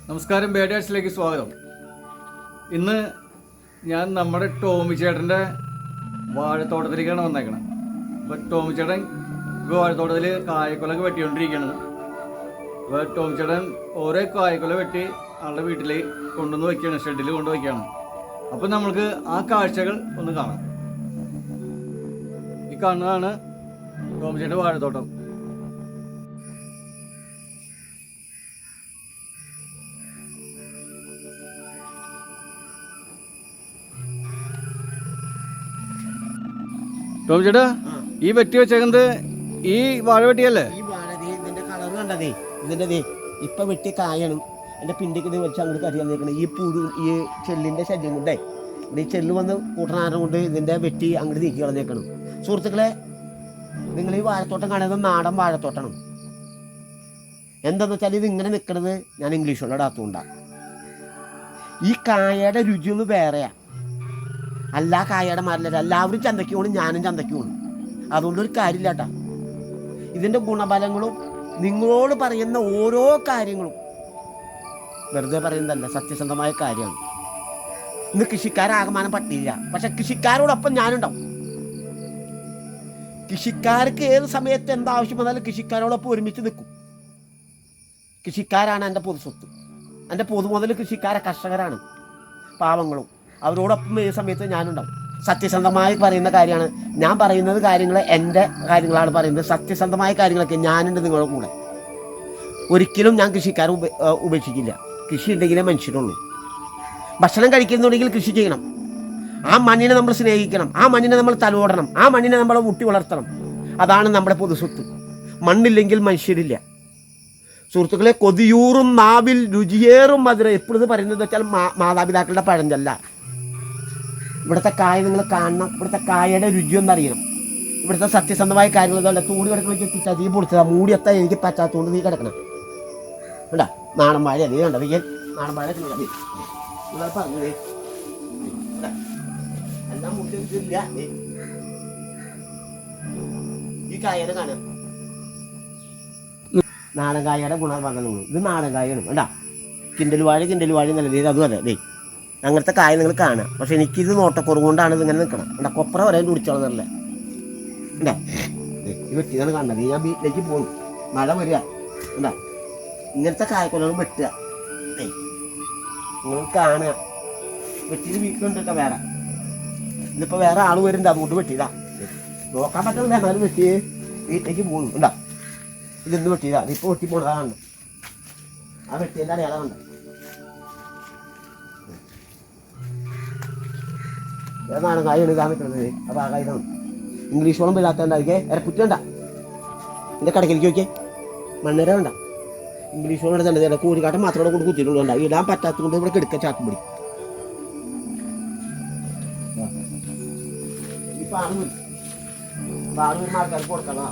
നമസ്കാരം, ബേഡേഴ്സിലേക്ക് സ്വാഗതം. ഇന്ന് ഞാൻ നമ്മുടെ ടോമി ചേട്ടൻ്റെ വാഴത്തോട്ടത്തിലേക്കാണ് വന്നേക്കണത്. അപ്പോൾ ടോമി ചേട്ടൻ വാഴത്തോട്ടത്തിൽ കായക്കൊലൊക്കെ വെട്ടിക്കൊണ്ടിരിക്കുകയാണ്. അപ്പോൾ ടോമി ചേട്ടൻ ഓരോ കായക്കൊല വെട്ടി ആളുടെ വീട്ടിൽ കൊണ്ടുവന്ന് വയ്ക്കുകയാണ്, ഷെഡിൽ കൊണ്ടുവയ്ക്കുകയാണ്. അപ്പോൾ നമ്മൾക്ക് ആ കാഴ്ചകൾ ഒന്ന് കാണാം. ഈ കാണുന്നതാണ് ടോമി ചേട്ടൻ്റെ വാഴത്തോട്ടം. ടോമി ചേട്ടാ, ഈ വെട്ടി വെച്ചേക്കുന്നത് ഈ വാഴ വെട്ടിയല്ലേ? ഈ വാഴ ഇതിന്റെ കളർ കണ്ടതേ, ഇതിന്റെ ഇപ്പൊ വെട്ടി കായണം. എന്റെ പിണ്ടിക്ക് ഇത് വെച്ച് അങ്ങോട്ട് കറി വന്നേക്കണം. ഈ പുഴു, ഈ ചെല്ലിന്റെ ശല്യം കൊണ്ടേ ഈ ചെല്ല് വന്ന് കൂട്ടനാരം കൊണ്ട് ഇതിന്റെ വെട്ടി അങ്ങോട്ട് നീക്കി കളഞ്ഞേക്കണം. സുഹൃത്തുക്കളെ, നിങ്ങൾ ഈ വാഴത്തോട്ടം കാണുന്നത് നാടൻ വാഴത്തോട്ടമാണ്. എന്താന്ന് വെച്ചാൽ ഇത് ഇങ്ങനെ നിൽക്കുന്നത് ഞാൻ ഇംഗ്ലീഷുള്ള ഇടാത്തതുകൊണ്ടാണ്. ഈ കായയുടെ രുചിയൊന്ന് വേറെയാ. എല്ലാ കായയുടെ മാറില്ല. എല്ലാവരും ചന്തയ്ക്ക് പോകണം, ഞാനും ചന്തയ്ക്ക് പോകണം. അതുകൊണ്ടൊരു കാര്യമില്ല കേട്ടോ. ഇതിൻ്റെ ഗുണഫലങ്ങളും നിങ്ങളോട് പറയുന്ന ഓരോ കാര്യങ്ങളും വെറുതെ പറയുന്നതല്ല, സത്യസന്ധമായ കാര്യമാണ്. ഇന്ന് കൃഷിക്കാരാകമാനം പറ്റില്ല, പക്ഷെ കൃഷിക്കാരോടൊപ്പം ഞാനുണ്ടാവും. കൃഷിക്കാർക്ക് ഏത് സമയത്ത് എന്താവശ്യം വന്നാലും കൃഷിക്കാരോടൊപ്പം ഒരുമിച്ച് നിൽക്കും. കൃഷിക്കാരാണ് എൻ്റെ പൊതുസ്വത്ത്. എൻ്റെ പൊതുമുതൽ കൃഷിക്കാരെ കർഷകരാണ്, പാവങ്ങളും. അവരോടൊപ്പം ഏത് സമയത്ത് ഞാനുണ്ടാവും. സത്യസന്ധമായി പറയുന്ന കാര്യമാണ് ഞാൻ പറയുന്നത്. കാര്യങ്ങൾ എൻ്റെ കാര്യങ്ങളാണ് പറയുന്നത്. സത്യസന്ധമായ കാര്യങ്ങളൊക്കെ ഞാനുണ്ട് നിങ്ങളുടെ കൂടെ. ഒരിക്കലും ഞാൻ കൃഷിക്കാരെ ഉപേക്ഷിക്കില്ല. കൃഷി ഉണ്ടെങ്കിലേ മനുഷ്യരുള്ളൂ. ഭക്ഷണം കഴിക്കുന്നുണ്ടെങ്കിൽ കൃഷി ചെയ്യണം. ആ മണ്ണിനെ നമ്മൾ സ്നേഹിക്കണം, ആ മണ്ണിനെ നമ്മൾ തലോടണം, ആ മണ്ണിനെ നമ്മൾ ഊട്ടി വളർത്തണം. അതാണ് നമ്മുടെ പൊതുസ്വത്ത്. മണ്ണില്ലെങ്കിൽ മനുഷ്യരില്ല. സുഹൃത്തുക്കളെ, കൊതിയൂറും നാവിൽ രുചിയേറും മധുരം എപ്പോഴും പറയുന്നത് വെച്ചാൽ മാതാപിതാക്കളുടെ പഴഞ്ചൊല്ല. ഇവിടുത്തെ കായ നിങ്ങൾ കാണണം. ഇവിടുത്തെ കായയുടെ രുചി ഒന്നറിയണം. ഇവിടുത്തെ സത്യസന്ധമായ കാര്യങ്ങളല്ല. തൂടി കിടക്കണമെങ്കിൽ എത്തിച്ചാൽ തീ പൊളിച്ചതാ. മൂടിയെത്താൻ എനിക്ക് പറ്റാത്തതുകൊണ്ട് നീ കിടക്കണം. വേണ്ട, നാടൻ വാഴ നീ കണ്ട നീ നാടൻ വാഴ നിങ്ങൾ പറഞ്ഞത് എല്ലാം മുട്ടില്ല. ഈ കായയുടെ കാണാം, നാടൻ കായയുടെ ഗുണം പറഞ്ഞു. ഇത് നാടൻ കായാണ്. വേണ്ട, കിണ്ടൽ വാഴ നല്ലത്. അതും അതെ. ദേ അങ്ങനത്തെ കായ നിങ്ങൾ കാണാം. പക്ഷെ എനിക്കിത് നോട്ടക്കുറവ് കൊണ്ടാണ് ഇതിങ്ങനെ നിൽക്കണം. എന്താ കൊപ്ര വരെ കുടിച്ചോളന്നല്ലേ. എന്താ ഈ വെട്ടിയാണ് കാണുന്നത്. ഞാൻ വീട്ടിലേക്ക് പോകും, മഴ വരിക. എന്താ ഇങ്ങനത്തെ കായക്കൊലകൾ വെട്ടുക. നിങ്ങൾ കാണുക. വെട്ടിയത് വീട്ടിലുണ്ടോ വേറെ. ഇതിപ്പോൾ വേറെ ആൾ വരുന്നുണ്ട്, അതുകൊണ്ട് വെട്ടിയതാ. നോക്കാൻ പറ്റില്ല, എന്നാലും വെട്ടി വീട്ടിലേക്ക് പോകുന്നു. എന്താ ഇതെന്ത് വെട്ടിയതാ? ഇതിപ്പോൾ വെട്ടി പോണതാണ്. ആ വെട്ടിയതിൻ്റെ അടയാളമുണ്ട്. ഏതാണ് കായ എടുക്കാൻ നിൽക്കുന്നത്? അപ്പോൾ ആ കായ ഇതാണ്. ഇംഗ്ലീഷ് വളം ഇല്ലാത്തതുണ്ടായിരിക്കേ. കുറ്റണ്ട എൻ്റെ കടക്കിലേക്ക് നോക്കിയേ, മണ്ണേര വേണ്ട. ഇംഗ്ലീഷ് വളം എടുത്തേണ്ട. കോഴിക്കാട്ടം മാത്രമേ കൊണ്ട് കുത്തിയിട്ടുള്ളൂ. ഇടാൻ പറ്റാത്തത് കൊണ്ട് ഇവിടെ കിടക്കുക ചാക്കും പിടി. ഇപ്പം ആള് വരുന്ന ആൾക്കാർക്ക് കൊടുക്കണം.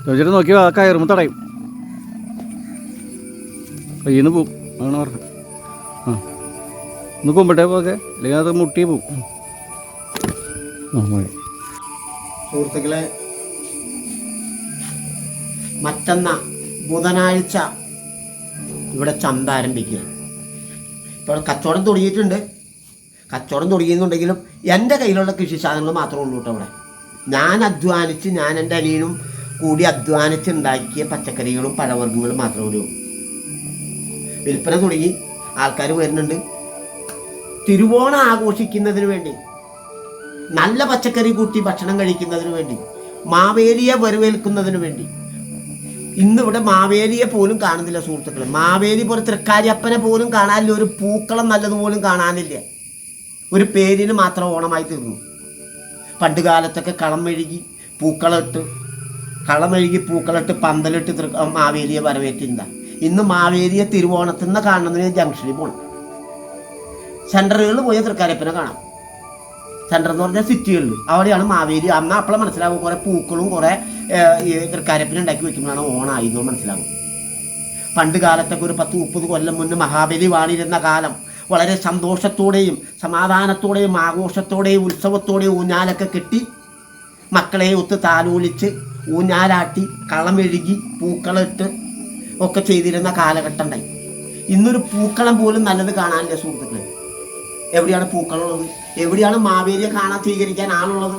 ചോദിച്ചിട്ട് നോക്കിയോ, ആ കയറുമ്പോൾ തടയും, കയ്യിന്ന് പോവും. അങ്ങനെ പറഞ്ഞു. ആ ഒന്ന് കൊമ്പട്ടെ പോകെ, അല്ലെങ്കിൽ അത് മുട്ടി പോവും. സുഹൃത്തുക്കളെ, മറ്റന്നാ ബുധനാഴ്ച ഇവിടെ ചന്ത ആരംഭിക്കുക. ഇപ്പോൾ കച്ചവടം തുടങ്ങിയിട്ടുണ്ട്. കച്ചവടം തുടങ്ങിയെന്നുണ്ടെങ്കിലും എൻ്റെ കയ്യിലുള്ള കൃഷി സാധനങ്ങൾ മാത്രമേ ഉള്ളൂ കേട്ടോ. ഇവിടെ ഞാൻ അധ്വാനിച്ച്, ഞാൻ എൻ്റെ അനിയനും കൂടി അധ്വാനിച്ചുണ്ടാക്കിയ പച്ചക്കറികളും പഴവർഗ്ഗങ്ങളും മാത്രമേ ഉള്ളൂ. വിൽപ്പന തുടങ്ങി, ആൾക്കാർ വരുന്നുണ്ട്. തിരുവോണം ആഘോഷിക്കുന്നതിന് വേണ്ടി, നല്ല പച്ചക്കറി കൂട്ടി ഭക്ഷണം കഴിക്കുന്നതിന് വേണ്ടി, മാവേലിയെ വരവേൽക്കുന്നതിന് വേണ്ടി. ഇന്നിവിടെ മാവേലിയെ പോലും കാണുന്നില്ല സുഹൃത്തുക്കളെ. മാവേലി പോലെ തൃക്കാരിയപ്പനെ പോലും കാണാനില്ല. ഒരു പൂക്കളം നല്ലതുപോലും കാണാനില്ല. ഒരു പേരിന് മാത്രം ഓണമായി തീർന്നു. പണ്ട് കാലത്തൊക്കെ കളമെഴുകി പൂക്കളിട്ട് പന്തലിട്ട് മാവേലിയെ വരവേറ്റിരുന്ന. ഇന്ന് മാവേലിയെ തിരുവോണത്തിൽ നിന്ന് കാണുന്നതിന് ജംഗ്ഷനിൽ പോകണം. സെൻറ്ററുകളിൽ പോയ തൃക്കാരിയപ്പനെ കാണാം. സെൻറ്റർ എന്ന് പറഞ്ഞാൽ സിറ്റികളിൽ, അവിടെയാണ് മാവേലി. അന്ന് അപ്പോഴും മനസ്സിലാകും കുറേ പൂക്കളും കുറേ ഈ തൃക്കാരിയപ്പനെ ഉണ്ടാക്കി വെക്കുമ്പോഴാണ് ഓണായിരുന്നു മനസ്സിലാകും. പണ്ട് കാലത്തൊക്കെ ഒരു 10-30 കൊല്ലം മുന്നേ മഹാബലി വാണിരുന്ന കാലം, വളരെ സന്തോഷത്തോടെയും സമാധാനത്തോടെയും ആഘോഷത്തോടെയും ഉത്സവത്തോടെയും ഊഞ്ഞാലൊക്കെ കെട്ടി മക്കളെ ഒത്ത് താലോലിച്ച് ഊഞ്ഞാലാട്ടി കളമെഴുകി പൂക്കളിട്ട് ഒക്കെ ചെയ്തിരുന്ന കാലഘട്ടം ഉണ്ടായി. ഇന്നൊരു പൂക്കളം പോലും നല്ലത് കാണാനില്ല സുഹൃത്തുക്കളെ. എവിടെയാണ് പൂക്കളുള്ളത്? എവിടെയാണ് മാവേലിയെ കാണാൻ സ്വീകരിക്കാൻ ആളുള്ളത്?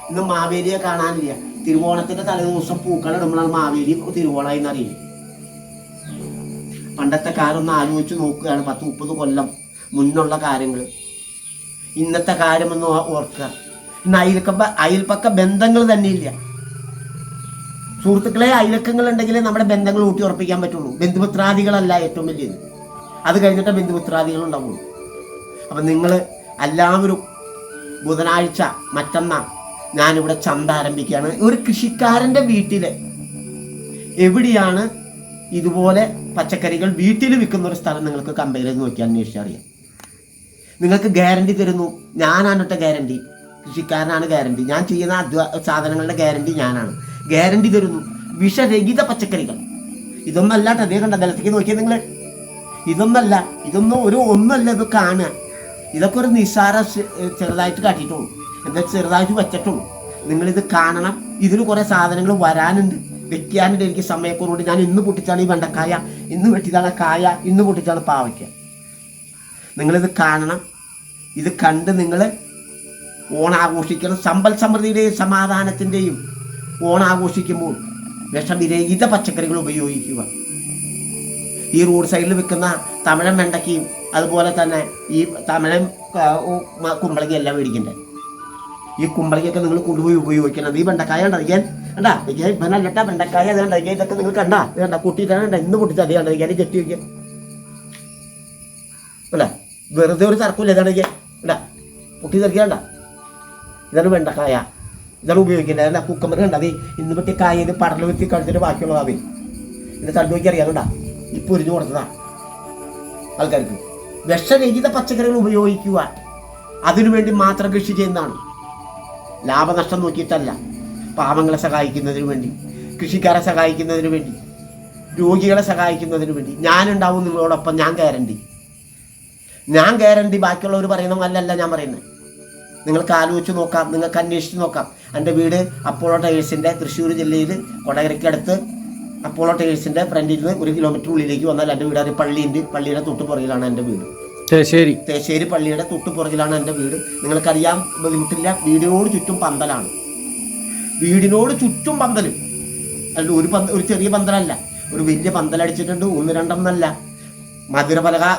ഇന്ന് മാവേലിയെ കാണാനില്ല. തിരുവോണത്തിന്റെ തലേദിവസം പൂക്കളിടുമ്പോഴാണ് മാവേലി തിരുവോണമായി എന്നറിയില്ല. പണ്ടത്തെ കാലം ഒന്ന് ആലോചിച്ച് നോക്കുകയാണ്, 10-30 കൊല്ലം മുന്നുള്ള കാര്യങ്ങൾ. ഇന്നത്തെ കാര്യമൊന്ന് ഓർക്കുക. ഇന്ന് അയൽപ്പക്ക ബന്ധങ്ങൾ തന്നെ ഇല്ല സുഹൃത്തുക്കളെ. അയൽക്കങ്ങൾ ഉണ്ടെങ്കിലേ നമ്മുടെ ബന്ധങ്ങൾ ഊട്ടി ഉറപ്പിക്കാൻ പറ്റുള്ളൂ. ബന്ധുമിത്രാദികളല്ല ഏറ്റവും വലിയത്, അത് കഴിഞ്ഞിട്ട് ബന്ധുമിത്രാദികൾ ഉണ്ടാവുള്ളൂ. അപ്പം നിങ്ങൾ എല്ലാവരും ബുധനാഴ്ച മറ്റന്നാൾ ഞാനിവിടെ ചന്ത ആരംഭിക്കുകയാണ്. ഒരു കൃഷിക്കാരൻ്റെ വീട്ടിൽ എവിടെയാണ് ഇതുപോലെ പച്ചക്കറികൾ വീട്ടിൽ വിൽക്കുന്ന ഒരു സ്ഥലം നിങ്ങൾക്ക് കമ്പയർ ചെയ്ത് നോക്കി അന്വേഷിച്ചറിയാം. നിങ്ങൾക്ക് ഗ്യാരണ്ടി തരുന്നു, ഞാനാണ് കേട്ടോ ഗ്യാരണ്ടി. കൃഷിക്കാരനാണ് ഗ്യാരണ്ടി. ഞാൻ ചെയ്യുന്ന സാധനങ്ങളുടെ ഗ്യാരണ്ടി ഞാനാണ്. ഗ്യാരണ്ടി തരുന്നു വിഷരഹിത പച്ചക്കറികൾ. ഇതൊന്നല്ല കേട്ടോ. അതേ കണ്ട നിലത്തേക്ക് നോക്കിയാൽ നിങ്ങൾ, ഇതൊന്നും ഒന്നല്ല. ഇത് കാണുക. ഇതൊക്കെ ഒരു നിസ്സാര ചെറുതായിട്ട് കാട്ടിയിട്ടുള്ളൂ, എന്താ ചെറുതായിട്ട് വെച്ചിട്ടുള്ളൂ. നിങ്ങളിത് കാണണം. ഇതിന് കുറേ സാധനങ്ങൾ വരാനുണ്ട്, വെക്കാനുണ്ട്. എനിക്ക് സമയക്കുറവുണ്ട്. ഞാൻ ഇന്ന് പൊട്ടിച്ചാണ് ഈ വെണ്ടക്കായ, ഇന്ന് വെട്ടിയതാണ് കായ, ഇന്ന് പൊട്ടിച്ചാണ് പാവയ്ക്ക. നിങ്ങളിത് കാണണം. ഇത് കണ്ട് നിങ്ങൾ ഓണാഘോഷിക്കണം. സമ്പൽ സമൃദ്ധിയുടെയും സമാധാനത്തിൻ്റെയും ഓണാഘോഷിക്കുമ്പോൾ വിഷവിരഹിത പച്ചക്കറികൾ ഉപയോഗിക്കുക. ഈ റോഡ് സൈഡിൽ വിൽക്കുന്ന തമിഴൻ വെണ്ടയ്ക്കയും അതുപോലെ തന്നെ ഈ തമിഴൻ കുമ്പളങ്ങ എല്ലാം മേടിക്കണ്ടേ. ഈ കുമ്പളങ്ങയൊക്കെ നിങ്ങൾ കൊണ്ടുപോയി ഉപയോഗിക്കണം. ഈ വെണ്ടക്കായ ഉണ്ടായിരിക്കാൻ കണ്ടാ ഇവനല്ലട്ടാ വെണ്ടക്കായ അത് കണ്ടിരിക്കുക. ഇതൊക്കെ നിങ്ങൾ കണ്ടാ വേണ്ട പൊട്ടിയിട്ടാണ് കണ്ട ഇന്ന് പൊട്ടിച്ച് അത് കണ്ടിരിക്കാൻ ചെട്ടി വയ്ക്കുക അല്ല, വെറുതെ ഒരു തർക്കമില്ല. ഇതാണ് ഇല്ല പൊട്ടി തെറിക്കണ്ട. ഇതാണ് വെണ്ടക്കായ, ഇതാണ് ഉപയോഗിക്കേണ്ടത്. അല്ല കുക്കമ്പർ കണ്ടത് ഇന്ന് പറ്റിയ കായ ഇത് പടൽ വെത്തി കഴിച്ചിട്ട് ബാക്കിയുള്ളതാവേ. ഇത് കണ്ടു നോക്കി അറിയാം കണ്ടാ ഇപ്പൊ ഒരിഞ്ഞു കൊടുത്തതാ ആൾക്കാർക്ക്. വിഷരഹിത പച്ചക്കറികൾ ഉപയോഗിക്കുക. അതിനുവേണ്ടി മാത്രം കൃഷി ചെയ്യുന്നതാണ്. ലാഭനഷ്ടം നോക്കിയിട്ടല്ല. പാവങ്ങളെ സഹായിക്കുന്നതിന് വേണ്ടി, കൃഷിക്കാരെ സഹായിക്കുന്നതിന് വേണ്ടി, രോഗികളെ സഹായിക്കുന്നതിന് വേണ്ടി ഞാനുണ്ടാവും നിങ്ങളോടൊപ്പം. ഞാൻ ഗ്യാരണ്ടി. ബാക്കിയുള്ളവർ പറയുന്ന അല്ലല്ല ഞാൻ പറയുന്നത്. നിങ്ങൾക്ക് ആലോചിച്ച് നോക്കാം, നിങ്ങൾക്ക് അന്വേഷിച്ച് നോക്കാം. എൻ്റെ വീട് അപ്പോളോ ടൈൽസിൻ്റെ തൃശ്ശൂർ ജില്ലയിൽ കൊടകരയ്ക്കടുത്ത് അപ്പോളോ ടൈൽസിൻ്റെ ഫ്രണ്ടിൽ നിന്ന് 1 കിലോമീറ്റർ ഉള്ളിലേക്ക് വന്നാൽ എൻ്റെ വീട്. പള്ളിയുണ്ട്, പള്ളിയുടെ തൊട്ടുപുറകിലാണ് എൻ്റെ വീട്. തേശ്ശേരി പള്ളിയുടെ തൊട്ടുപുറകിലാണ് എൻ്റെ വീട്. നിങ്ങൾക്കറിയാൻ ബുദ്ധിമുട്ടില്ല. വീടിനോട് ചുറ്റും പന്തലാണ്. വീടിനോട് ചുറ്റും പന്തൽ. അല്ല ഒരു ചെറിയ പന്തലല്ല, ഒരു വലിയ പന്തലടിച്ചിട്ടുണ്ട്. 1-2 എന്നല്ല.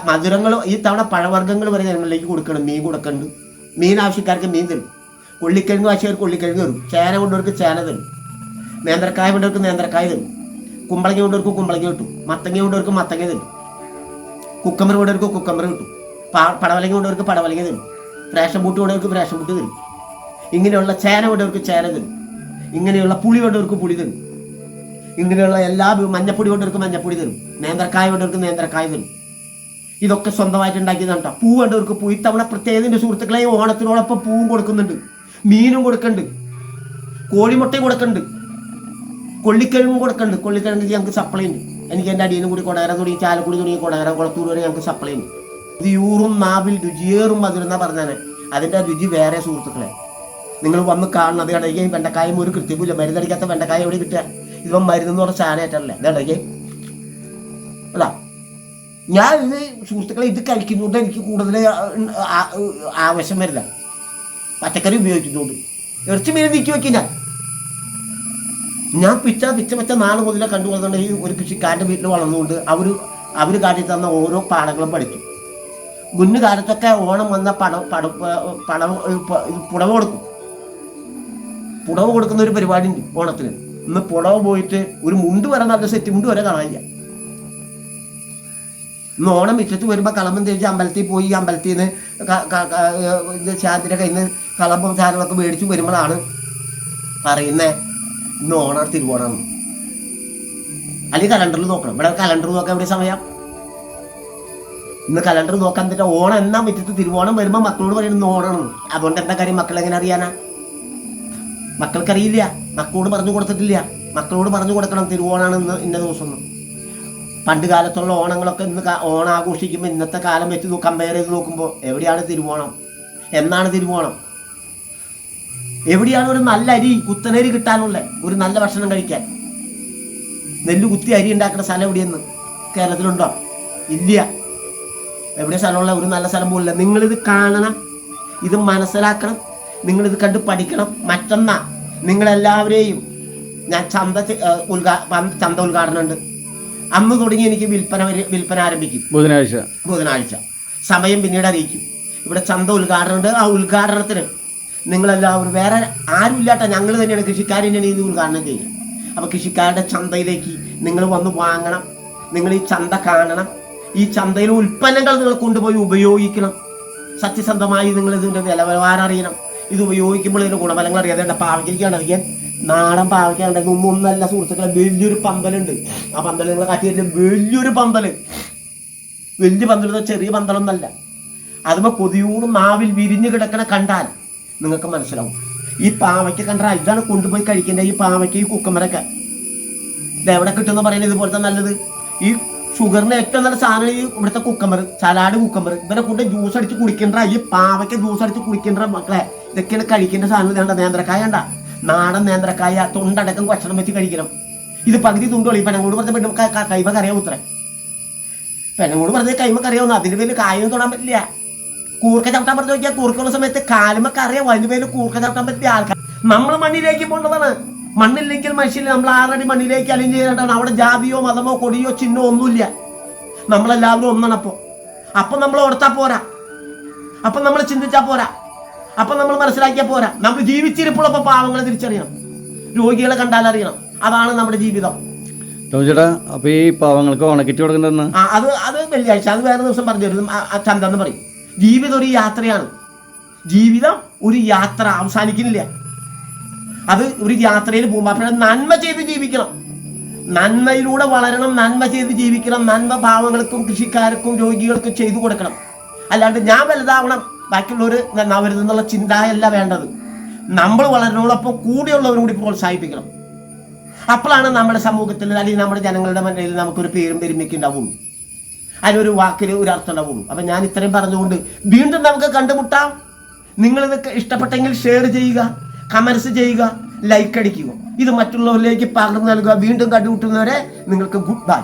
മധുരങ്ങൾ ഈ തവണ പഴവർഗ്ഗങ്ങൾ വരെ ഞങ്ങളിലേക്ക് കൊടുക്കണം. മീൻ കൊടുക്കുന്നുണ്ട്. മീൻ ആവശ്യക്കാർക്ക് മീൻ തരും. കൊള്ളിക്കിഴങ്ങ് ആവശ്യക്കാർക്ക് കൊള്ളിക്കിഴങ്ങ് തരും. ചേന കൊണ്ടവർക്ക് ചേന തരും. നേന്ത്രക്കായ കൊണ്ടവർക്ക് നേന്ത്രക്കായ തരും. കുമ്പളങ്ങ കൊണ്ടവർക്ക് കുമ്പളങ്ങ കിട്ടും. മത്തങ്ങ കൊണ്ടവർക്ക് മത്തങ്ങ തരും. കുക്കമ്പർ കൊണ്ടവർക്ക് കുക്കമ്പർ കിട്ടും. പടവലങ്ങ കൊണ്ടവർക്ക് പടവലങ്ങ തരും. റേഷൻ പൂട്ട് കൊണ്ടവർക്ക് റേഷൻ പൂട്ട് തരും. ഇങ്ങനെയുള്ള ചേന കൊണ്ടവർക്ക് ചേന തരും. ഇങ്ങനെയുള്ള പുളി കൊണ്ടവർക്ക് പുളി തരും. ഇങ്ങനെയുള്ള എല്ലാ മഞ്ഞപ്പൊടി കൊണ്ടവർക്ക് മഞ്ഞപ്പൊടി തരും. നേന്ത്രക്കായ കൊണ്ടവർക്ക് നേന്ത്രക്കായ തരും. ഇതൊക്കെ സ്വന്തമായിട്ട് ഉണ്ടാക്കിയതാണ് കേട്ടോ. പൂ വേണ്ടവർക്ക് പൂ. ഇത്തവണ പ്രത്യേകത സുഹൃത്തുക്കളെ ഓണത്തിനോടൊപ്പം പൂവും കൊടുക്കുന്നുണ്ട്, മീനും കൊടുക്കുന്നുണ്ട്, കോഴിമുട്ടയും കൊടുക്കുന്നുണ്ട്, കൊള്ളിക്കിഴങ്ങും കൊടുക്കുന്നുണ്ട്. കൊള്ളിക്കിഴങ്ങ് ഞങ്ങൾക്ക് സപ്ലൈ ഉണ്ട്. എനിക്ക് എൻ്റെ അടിയനും കൂടി കൊടകര തുടങ്ങി ചാലക്കുടി തുടങ്ങി കൊടകര കുളത്തൂർ വരെ ഞങ്ങൾക്ക് സപ്ലൈ ഉണ്ട്. ഇത് യൂറും നാവിൽ രുചിയേറും മധുരം പറഞ്ഞാൽ അതിൻ്റെ രുചി വേറെ സുഹൃത്തുക്കളെ. നിങ്ങൾ വന്ന് കാണണം. അത് കടയ്ക്ക് വെണ്ടക്കായും ഒരു കൃത്യമില്ല. മരുന്നടിക്കാത്ത വെണ്ടക്കായ എവിടെ കിട്ടുക? ഇതിപ്പം മരുന്നെന്ന് പറഞ്ഞ സാധനമായിട്ടല്ലേ ഇതടയ്ക്ക് അല്ല. ഞാൻ ഇത് സുഹൃത്തുക്കളെ ഇത് കഴിക്കുന്നതുകൊണ്ട് എനിക്ക് കൂടുതൽ ആവശ്യം വരില്ല. പച്ചക്കറി ഉപയോഗിക്കുന്നതുകൊണ്ട് ഇറച്ചി മീൻ നീക്കി വയ്ക്കും. ഞാൻ പിച്ച 4 മുതലേ കണ്ടുകൊള്ളുന്നുണ്ട്. ഈ ഒരു കൃഷിക്കാരൻ്റെ വീട്ടിൽ വളർന്നുകൊണ്ട് അവർ കാട്ടി തന്ന ഓരോ പാഠങ്ങളും പഠിച്ചു. മുന്നു കാലത്തൊക്കെ ഓണം വന്ന പുടവ കൊടുക്കും. പുടവ കൊടുക്കുന്ന ഒരു പരിപാടി ഉണ്ട് ഓണത്തിന്. ഇന്ന് പുടവ പോയിട്ട് ഒരു മുണ്ട് വരെ നല്ല സെറ്റ് മുണ്ട് വരെ കാണാനില്ല. ഇന്ന് ഓണം മിറ്റത്ത് വരുമ്പോൾ കളമ്പം തേച്ച് അമ്പലത്തിൽ പോയി അമ്പലത്തിൽ നിന്ന് ശാന്തിൻ്റെ കയ്യിൽ നിന്ന് കളമ്പും സാധനങ്ങളൊക്കെ മേടിച്ച് വരുമ്പോഴാണ് പറയുന്നത് ഇന്ന് ഓണം തിരുവോണം. അല്ലെങ്കിൽ കലണ്ടറിൽ നോക്കണം. ഇവിടെ കലണ്ടർ നോക്കാൻ എവിടെ സമയം? ഇന്ന് കലണ്ടർ നോക്കാൻ പറ്റില്ല. ഓണം എന്നാ മിറ്റത്ത് തിരുവോണം വരുമ്പോൾ മക്കളോട് പറയുന്നത് ഓണമാണ്. അതുകൊണ്ട് എന്താ കാര്യം? മക്കൾ എങ്ങനെ അറിയാനാ? മക്കൾക്കറിയില്ല. മക്കളോട് പറഞ്ഞു കൊടുത്തിട്ടില്ല. മക്കളോട് പറഞ്ഞു കൊടുക്കണം തിരുവോണാണ് ഇന്ന ദിവസം. പണ്ട് കാലത്തുള്ള ഓണങ്ങളൊക്കെ ഇന്ന് ഓണം ആഘോഷിക്കുമ്പോൾ ഇന്നത്തെ കാലം വെച്ച് കമ്പയർ ചെയ്ത് നോക്കുമ്പോൾ എവിടെയാണ് തിരുവോണം? എന്നാണ് തിരുവോണം? എവിടെയാണ് ഒരു നല്ല അരി, കുത്തനരി കിട്ടാനുള്ള ഒരു നല്ല ഭക്ഷണം കഴിക്കാൻ? നെല്ല് കുത്തി അരി ഉണ്ടാക്കുന്ന സ്ഥലം എവിടെയെന്ന് കേരളത്തിലുണ്ടോ? ഇല്ല. എവിടെ സ്ഥലമുള്ള ഒരു നല്ല സ്ഥലം പോലില്ല. നിങ്ങളിത് കാണണം, ഇത് മനസ്സിലാക്കണം, നിങ്ങളിത് കണ്ട് പഠിക്കണം. മറ്റൊന്നാ, നിങ്ങളെല്ലാവരെയും ഞാൻ ചന്ത ഉദ്ഘാടനം ഉണ്ട്. അന്ന് തുടങ്ങി എനിക്ക് വിൽപ്പന ആരംഭിക്കും. ബുധനാഴ്ച സമയം പിന്നീട് അറിയിക്കും. ഇവിടെ ചന്ത ഉദ്ഘാടനം ഉണ്ട്. ആ ഉദ്ഘാടനത്തിന് നിങ്ങളെല്ലാവരും, വേറെ ആരും ഇല്ലാട്ടോ, ഞങ്ങൾ തന്നെയാണ്, കൃഷിക്കാർ തന്നെയാണ് ഇത് ഉദ്ഘാടനം ചെയ്യുക. അപ്പോൾ കൃഷിക്കാരുടെ ചന്തയിലേക്ക് നിങ്ങൾ വന്ന് വാങ്ങണം. നിങ്ങൾ ഈ ചന്ത കാണണം. ഈ ചന്തയിലെ ഉൽപ്പന്നങ്ങൾ നിങ്ങൾ കൊണ്ടുപോയി ഉപയോഗിക്കണം. സത്യസന്ധമായി നിങ്ങൾ ഇതിൻ്റെ വിലവാരം അറിയണം. ഇത് ഉപയോഗിക്കുമ്പോൾ ഇതിൻ്റെ ഗുണഫലങ്ങൾ അറിയാം. അതേണ്ട പാവയ്ക്കാണ് അറിയാൻ, നാടൻ പാവയ്ക്കാണ്ട് ഒന്നല്ല സുഹൃത്തുക്കളെ, വലിയൊരു പന്തലുണ്ട്. ആ പന്തൽ നിങ്ങൾ കാട്ടിയിട്ട് വലിയൊരു പന്തല്, വലിയ പന്തൽ, ചെറിയ പന്തലൊന്നല്ല. അതുമ്പോൾ കൊതിയൂറും നാവിൽ വിരിഞ്ഞു കിടക്കണ കണ്ടാൽ നിങ്ങൾക്ക് മനസ്സിലാവും. ഈ പാവയ്ക്ക കണ്ടാൽ ഇതാണ് കൊണ്ടുപോയി കഴിക്കേണ്ടത്. ഈ പാവയ്ക്ക, ഈ കുക്കമ്പറൊക്കെ ഇതെവിടെ കിട്ടുമെന്ന് പറയുന്നത് ഇതുപോലത്തെ നല്ലത്. ഈ ഷുഗറിന് ഏറ്റവും നല്ല സാധനം ഈ ഇവിടുത്തെ കുക്കമ്പർ, സലാഡ് കുക്കമ്പർ. ഇവരെ കൊണ്ട് ജ്യൂസ് അടിച്ച് കുടിക്കേണ്ട, ഈ പാവയ്ക്ക ജ്യൂസ് അടിച്ച് കുടിക്കേണ്ട മക്കളെ, ഇതൊക്കെയാണ് കഴിക്കേണ്ട സാധനം. വേണ്ട നേന്ത്രക്കായ ഉണ്ട, നാടൻ നേന്ത്രക്കായ, തൊണ്ടടക്കം ഭക്ഷണം വെച്ച് കഴിക്കണം. ഇത് പകുതി തുണ്ടുകളി. പെണ്ണങ്ങോട് പറഞ്ഞ കൈമക്ക് അറിയാം ഉത്തരം. പെണ്ണങ്ങോട് പറഞ്ഞ കൈമക്ക് അറിയാവുന്ന, അതിന് പേര് കായൊന്നും തൊടാൻ പറ്റില്ല. കൂർക്ക ചവിട്ടാൻ പറഞ്ഞു നോക്കിയാൽ കൂർക്കുള്ള സമയത്ത് കാലുമൊക്കെ അറിയാം, അതിന് പേര് കൂർക്ക ചവിട്ടാൻ പറ്റിയ ആൾക്കാർ. നമ്മൾ മണ്ണിലേക്ക് പോകേണ്ടതാണ്. മണ്ണില്ലെങ്കിൽ മനുഷ്യന് നമ്മൾ ആറടി മണ്ണിലേക്ക് അലിഞ്ഞ് ചെയ്യേണ്ടതാണ്. അവിടെ ജാതിയോ മതമോ കൊടിയോ ചിഹ്നോ ഒന്നുമില്ല. നമ്മളെല്ലാവരും ഒന്നാണ്. അപ്പം നമ്മൾ ഓർത്താൽ പോരാ, അപ്പം നമ്മൾ ചിന്തിച്ചാൽ പോരാ, അപ്പം നമ്മൾ മനസ്സിലാക്കിയാൽ പോരാ. നമ്മൾ ജീവിച്ചിരിപ്പുള്ളപ്പോൾ പാവങ്ങളെ തിരിച്ചറിയണം, രോഗികളെ കണ്ടാൽ അറിയണം. അതാണ് നമ്മുടെ ജീവിതം. ചേട്ടാ, അപ്പൊ ഈ പാവങ്ങൾക്ക് ഓണക്കിറ്റ് കൊടുക്കണ്ടെന്ന് അത് വെള്ളിയാഴ്ച, അത് വേറെ ദിവസം പറഞ്ഞു തരും. ചന്ത എന്ന് പറയും. ജീവിതം ഒരു യാത്രയാണ്. ജീവിതം ഒരു യാത്ര, അവസാനിക്കുന്നില്ല. അത് ഒരു യാത്രയിൽ പോകുമ്പോൾ അപ്പോൾ നന്മ ചെയ്ത് ജീവിക്കണം, നന്മയിലൂടെ വളരണം, നന്മ ചെയ്ത് ജീവിക്കണം. നന്മ പാവങ്ങൾക്കും കൃഷിക്കാർക്കും രോഗികൾക്കും ചെയ്തു കൊടുക്കണം. അല്ലാണ്ട് ഞാൻ വലുതാവണം, ബാക്കിയുള്ളവർ നന്നാവരുതെന്നുള്ള ചിന്തയല്ല വേണ്ടത്. നമ്മൾ വളരണോടൊപ്പം കൂടെയുള്ളവരും കൂടി പ്രോത്സാഹിപ്പിക്കണം. അപ്പോഴാണ് നമ്മുടെ സമൂഹത്തിൽ അല്ലെങ്കിൽ നമ്മുടെ ജനങ്ങളുടെ മുന്നിൽ നമുക്കൊരു പേരും പെരുമയ്ക്ക് ഉണ്ടാവുള്ളൂ. അതിനൊരു വാക്കിന് ഒരു അർത്ഥം ഉണ്ടാവുള്ളൂ. അപ്പം ഞാൻ ഇത്രയും പറഞ്ഞുകൊണ്ട് വീണ്ടും നമുക്ക് കണ്ടുമുട്ടാം. നിങ്ങളിത് ഇഷ്ടപ്പെട്ടെങ്കിൽ ഷെയർ ചെയ്യുക, കമൻസ് ചെയ്യുക, ലൈക്ക് അടിക്കുക. ഇത് മറ്റുള്ളവരിലേക്ക് പകർന്നു നൽകുക. വീണ്ടും കണ്ടുമുട്ടുന്നവരെ നിങ്ങൾക്ക് ഗുഡ് ബൈ.